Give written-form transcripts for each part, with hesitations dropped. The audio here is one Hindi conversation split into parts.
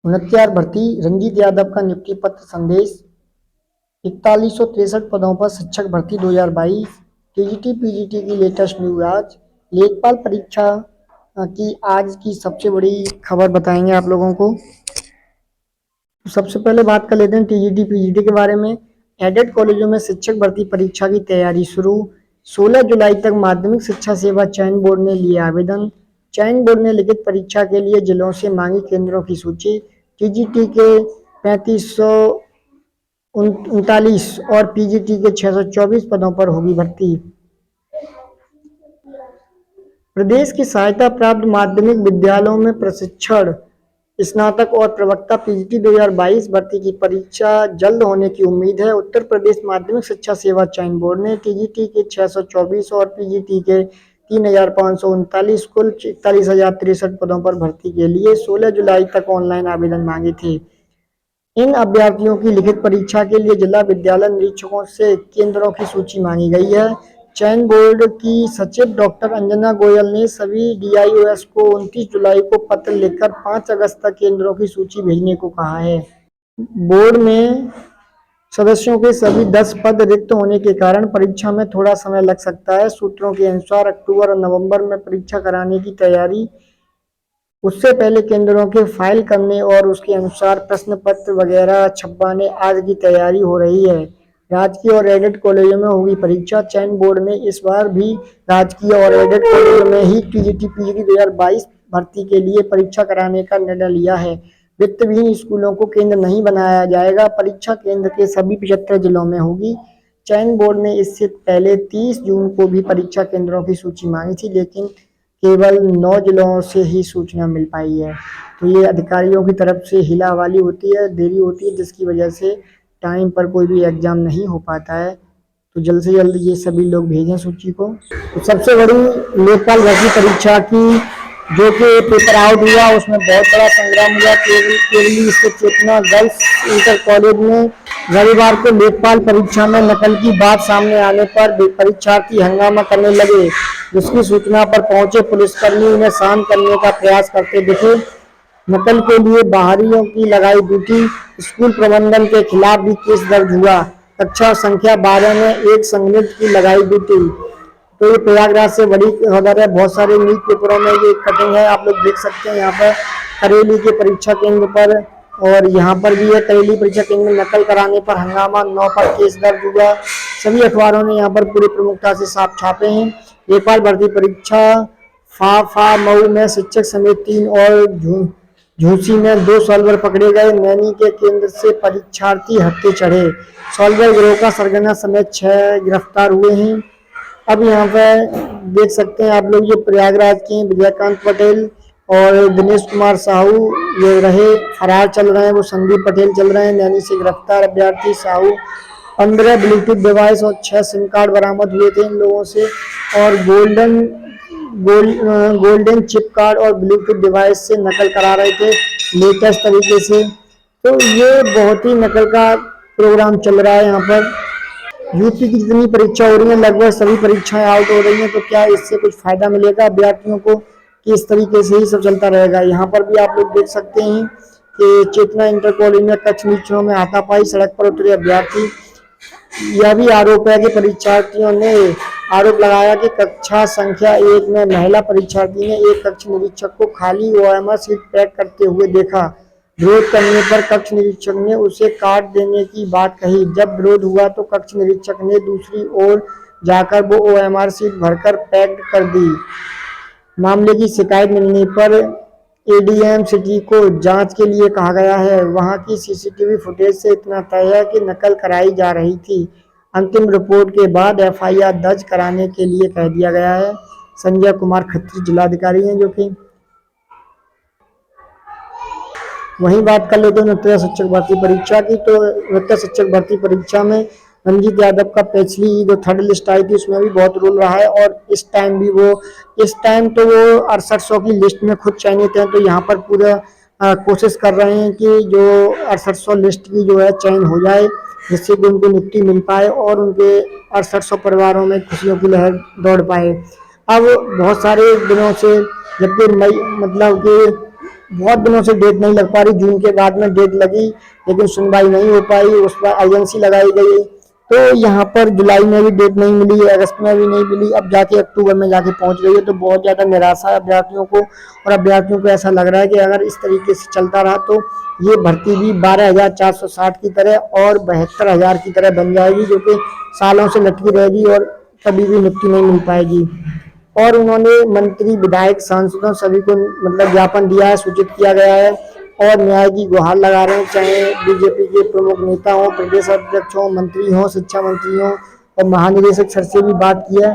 उनहत्तर भर्ती, रंजीत यादव का नियुक्ति पत्र संदेश। 4163 पदों पर शिक्षक भर्ती 2022। टीजीटी पीजीटी की लेटेस्ट न्यूज आज। लेखपाल परीक्षा की आज की सबसे बड़ी खबर बताएंगे आप लोगों को। तो सबसे पहले बात कर लेते हैं टीजीटी पीजीटी के बारे में। एडेड कॉलेजों में शिक्षक भर्ती परीक्षा की तैयारी शुरू। 16 जुलाई तक माध्यमिक शिक्षा सेवा चयन बोर्ड ने लिया आवेदन। चयन बोर्ड ने लिखित परीक्षा के लिए जिलों से मांगी केंद्रों की सूची। टीजीटी के 3539 और पीजीटी के 624 पदों पर होगी भर्ती। प्रदेश की सहायता प्राप्त माध्यमिक विद्यालयों में प्रशिक्षण स्नातक और प्रवक्ता पीजीटी 2022 भर्ती की परीक्षा जल्द होने की उम्मीद है। उत्तर प्रदेश माध्यमिक शिक्षा सेवा चयन बोर्ड ने टीजीटी के 624 और पीजीटी के 3539 कुल 41,063 पदों पर भर्ती के लिए 16 जुलाई तक ऑनलाइन आवेदन मांगे थे। इन अभ्यर्थियों की लिखित परीक्षा के लिए जिला विद्यालय निरीक्षकों से केंद्रों की सूची मांगी गई है। चयन बोर्ड की सचिव डॉक्टर अंजना गोयल ने सभी डीआईओएस को 29 जुलाई को पत्र लिखकर 5 अगस्त तक केंद्रों की सूची भेजने को कहा है। बोर्ड में सदस्यों के सभी 10 पद रिक्त होने के कारण परीक्षा में थोड़ा समय लग सकता है। सूत्रों के अनुसार अक्टूबर और नवंबर में परीक्षा कराने की तैयारी, उससे पहले केंद्रों के फाइल करने और उसके अनुसार प्रश्न पत्र वगैरह छपवाने आदि की तैयारी हो रही है। राजकीय और एडेड कॉलेजों में होगी परीक्षा। चयन बोर्ड ने इस बार भी राजकीय और एडेड कॉलेजों में ही टीजीटी पीजीटी 2022 भर्ती के लिए परीक्षा कराने का निर्णय लिया है। वित्तविहीन स्कूलों को केंद्र नहीं बनाया जाएगा। परीक्षा केंद्र के सभी 75 जिलों में होगी। चयन बोर्ड ने इससे पहले 30 जून को भी परीक्षा केंद्रों की सूची मांगी थी, लेकिन केवल 9 जिलों से ही सूचना मिल पाई है। तो ये अधिकारियों की तरफ से हिलावाली होती है, देरी होती है, जिसकी वजह से टाइम पर कोई भी एग्जाम नहीं हो पाता है। तो जल्द से जल्द ये सभी लोग भेजें सूची को। तो सबसे बड़ी लोकपाल भर्ती परीक्षा की जो कि पेपर आउट हुआ, उसमें बहुत बड़ा संग्राम हुआ। केरली स्थित चेतना गर्ल्स इंटर कॉलेज में रविवार को लेखपाल परीक्षा में नकल की बात सामने आने पर परीक्षार्थी हंगामा करने लगे, जिसकी सूचना पर पहुंचे पुलिसकर्मी उन्हें शांत करने का प्रयास करते दिखे। नकल के लिए बाहरियों की लगाई ड्यूटी। स्कूल प्रबंधन के खिलाफ भी केस दर्ज हुआ। कक्षा संख्या 12 में एक संदिग्ध की लगाई ड्यूटी। तो ये प्रयागराज से बड़ी खबर है। बहुत सारे न्यूज पेपरों में ये कटिंग है, आप लोग देख सकते हैं यहाँ पर करेली के परीक्षा केंद्र पर, और यहाँ पर भी है करेली परीक्षा केंद्र में नकल कराने पर हंगामा, 9 पर केस दर्ज हुआ। सभी अखबारों ने यहाँ पर पूरी प्रमुखता से साफ छापे हैं। लेखपाल भर्ती परीक्षा मऊ में शिक्षक समेत 3 और झूसी में 2 सॉल्वर पकड़े गए। नैनी के केंद्र से परीक्षार्थी हत्थे चढ़े। सॉल्वर गिरोह का सरगना समेत 6 गिरफ्तार हुए हैं। अब यहाँ पे देख सकते हैं आप लोग, ये प्रयागराज के विजयकांत पटेल और दिनेश कुमार साहू ये रहे फरार चल रहे हैं, वो संदीप पटेल चल रहे हैं। नैनी से गिरफ्तार अभ्यर्थी साहू 15 ब्लूटूथ डिवाइस और 6 सिम कार्ड बरामद हुए थे इन लोगों से, और गोल्डन चिप कार्ड और ब्लूटूथ डिवाइस से नकल करा रहे थे लेटेस्ट तरीके से। तो ये बहुत ही नकल का प्रोग्राम चल रहा है यहाँ पर। यूपी की जितनी परीक्षा हो रही है लगभग सभी परीक्षाएं आउट हो रही हैं, तो क्या इससे कुछ फायदा मिलेगा अभ्यर्थियों को कि इस तरीके से ही सब चलता रहेगा। यहाँ पर भी आप लोग देख सकते हैं कि चेतना इंटर कॉलेज में कक्ष निरीक्षणों में हाथापाई, सड़क पर उतरे अभ्यर्थी। यह भी आरोप है कि परीक्षार्थियों ने आरोप लगाया कि कक्षा संख्या 1 में महिला परीक्षार्थी ने एक कक्ष निरीक्षक को खाली ओएमआर सीट पैक करते हुए देखा। विरोध करने पर कक्ष निरीक्षक ने उसे काट देने की बात कही। जब विरोध हुआ तो कक्ष निरीक्षक ने दूसरी ओर जाकर वो ओएमआर सीट भरकर पैक कर दी। मामले की शिकायत मिलने पर एडीएम सिटी को जांच के लिए कहा गया है। वहां की सीसीटीवी फुटेज से इतना तय है कि नकल कराई जा रही थी। अंतिम रिपोर्ट के बाद एफआईआर दर्ज कराने के लिए कह दिया गया है। संजय कुमार खत्री जिलाधिकारी हैं जो कि। वहीं बात कर लेते हैं नृत्य शिक्षक भर्ती परीक्षा की। तो नृत्य शिक्षक भर्ती परीक्षा में रंजीत यादव का पिछली जो 3rd लिस्ट आई थी उसमें भी बहुत रोल रहा है, और इस टाइम तो वो 6800 की लिस्ट में खुद चयनित हैं। तो यहाँ पर पूरा कोशिश कर रहे हैं कि जो 6800 लिस्ट की जो है चयन हो जाए, जिससे कि उनको नियुक्ति मिल पाए और उनके 6800 परिवारों में खुशियों की लहर दौड़ पाए। अब बहुत सारे दिनों से, जबकि मई मतलब कि बहुत दिनों से डेट नहीं लग पा रही। जून के बाद में डेट लगी लेकिन सुनवाई नहीं हो पाई, उस पर एजेंसी लगाई गई। तो यहाँ पर जुलाई में भी डेट नहीं मिली, अगस्त में भी नहीं मिली, अब जाके अक्टूबर में जाके पहुंच गई है। तो बहुत ज़्यादा निराशा है अभ्यर्थियों को, और अभ्यर्थियों को ऐसा लग रहा है कि अगर इस तरीके से चलता रहा तो ये भर्ती भी 12,460 की तरह और 72,000 की तरह बन जाएगी, जो कि सालों से लटकी रहेगी और कभी भी नियुक्ति नहीं मिल पाएगी। और उन्होंने मंत्री, विधायक, सांसदों सभी को मतलब ज्ञापन दिया है, सूचित किया गया है और न्याय की गुहार लगा रहे हैं, चाहे बीजेपी के प्रमुख नेता हो, प्रदेश अध्यक्ष हो, मंत्री हो, शिक्षा मंत्री हो, और महानिदेशक सर से भी बात की है।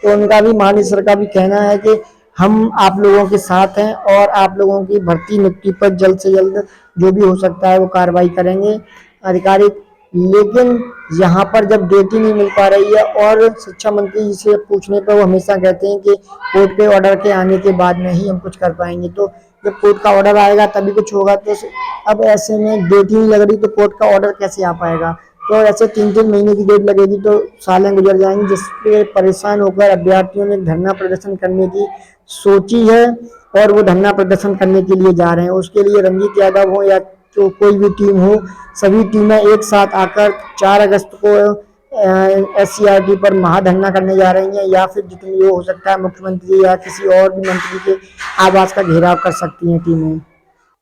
तो उनका भी, महानिदेशक सर का भी कहना है कि हम आप लोगों के साथ हैं और आप लोगों की भर्ती नियुक्ति पर जल्द से जल्द जो भी हो सकता है वो कार्रवाई करेंगे आधिकारिक। लेकिन यहाँ पर जब डेट ही नहीं मिल पा रही है और शिक्षा मंत्री जी से पूछने पर वो हमेशा कहते हैं कि कोर्ट के ऑर्डर के आने के बाद में ही हम कुछ कर पाएंगे। तो जब कोर्ट का ऑर्डर आएगा तभी कुछ होगा। तो अब ऐसे में डेट ही नहीं लग रही तो कोर्ट का ऑर्डर कैसे आ पाएगा। तो ऐसे 3-3 महीने की डेट लगेगी तो सालें गुजर जाएंगी, जिससे परेशान होकर अभ्यर्थियों ने धरना प्रदर्शन करने की सोची है और वो धरना प्रदर्शन करने के लिए जा रहे हैं। उसके लिए रंजीत यादव हो या तो कोई भी टीम हो, सभी टीमें एक साथ आकर 4 अगस्त को SCRT पर महाधरना करने जा रही हैं, या फिर जितनी हो सकता है मुख्यमंत्री या किसी और भी मंत्री के आवास का घेराव कर सकती हैं टीमें।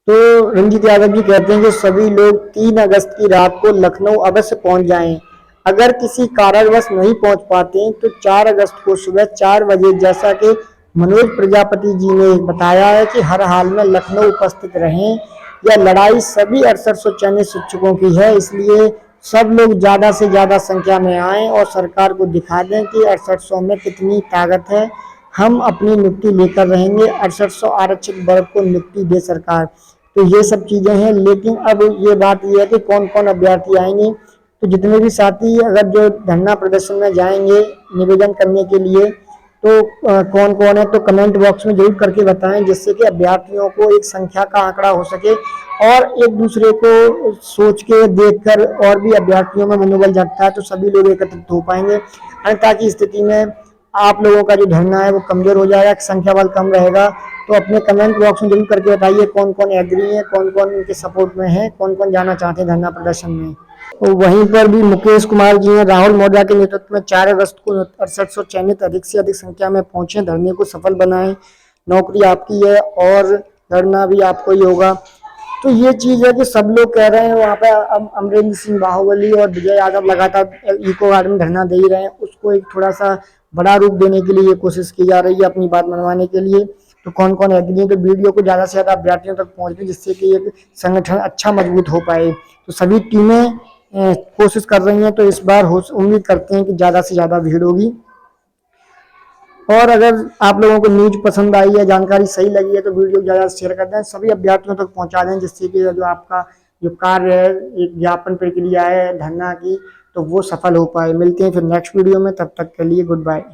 तो रंजीत यादव जी कहते हैं कि सभी लोग 3 अगस्त की रात को लखनऊ अवश्य पहुंच जाएं। अगर किसी कारणवश नहीं पहुंच पाते हैं तो 4 अगस्त को सुबह 4 बजे, जैसा कि मनोज प्रजापति जी ने बताया है, कि हर हाल में लखनऊ उपस्थित रहें। यह लड़ाई सभी 6800 चयनित शिक्षकों की है, इसलिए सब लोग ज़्यादा से ज़्यादा संख्या में आएँ और सरकार को दिखा दें कि 6800 में कितनी ताकत है। हम अपनी नियुक्ति लेकर रहेंगे, 6800 आरक्षित वर्ग को नियुक्ति दे सरकार। तो ये सब चीज़ें हैं। लेकिन अब ये बात ये है कि कौन कौन अभ्यर्थी आएंगे। तो जितने भी साथी अगर जो धरना प्रदर्शन में जाएंगे निवेदन करने के लिए, तो कौन कौन है तो कमेंट बॉक्स में जरूर करके बताएं, जिससे कि अभ्यर्थियों को एक संख्या का आंकड़ा हो सके और एक दूसरे को सोच के देखकर और भी अभ्यर्थियों में मनोबल जगता है तो सभी लोग एकत्रित हो पाएंगे। अन्यथा की स्थिति में आप लोगों का जो धरना है वो कमजोर हो जाएगा, संख्या बल कम रहेगा। तो अपने कमेंट बॉक्स में जरूर करके बताइए कौन कौन एग्री है, कौन कौन इनके सपोर्ट में है, कौन कौन जाना चाहते हैं धरना प्रदर्शन में। तो वहीं पर भी मुकेश कुमार जी हैं, राहुल मौर्य के नेतृत्व में 4 अगस्त को 6800 चयनित अधिक से अधिक संख्या में पहुंचे, धरने को सफल बनाएं। नौकरी आपकी है और धरना भी आपको ही होगा। तो ये चीज है कि सब लोग कह रहे हैं वहाँ पे अमरेंद्र सिंह बाहुबली और विजय यादव लगातार इको गार्ड में धरना दे ही रहे हैं, उसको एक थोड़ा सा बड़ा रूप देने के लिए ये कोशिश की जा रही है अपनी बात मनवाने के लिए। तो कौन कौन एग्री है तो वीडियो को ज़्यादा से ज़्यादा अभ्यर्थियों तक पहुँचे, जिससे कि एक संगठन अच्छा मजबूत हो पाए। तो सभी टीमें कोशिश कर रही हैं, तो इस बार उम्मीद करते हैं कि ज़्यादा से ज़्यादा भीड़ होगी। और अगर आप लोगों को न्यूज पसंद आई है, जानकारी सही लगी है, तो वीडियो ज़्यादा शेयर कर दें, सभी अभ्यर्थियों तक पहुंचा दें, जिससे कि जो आपका जो कार्य है, एक ज्ञापन प्रक्रिया है धरना की, तो वो सफल हो पाए। मिलते हैं फिर नेक्स्ट वीडियो में, तब तक के लिए गुड बाय।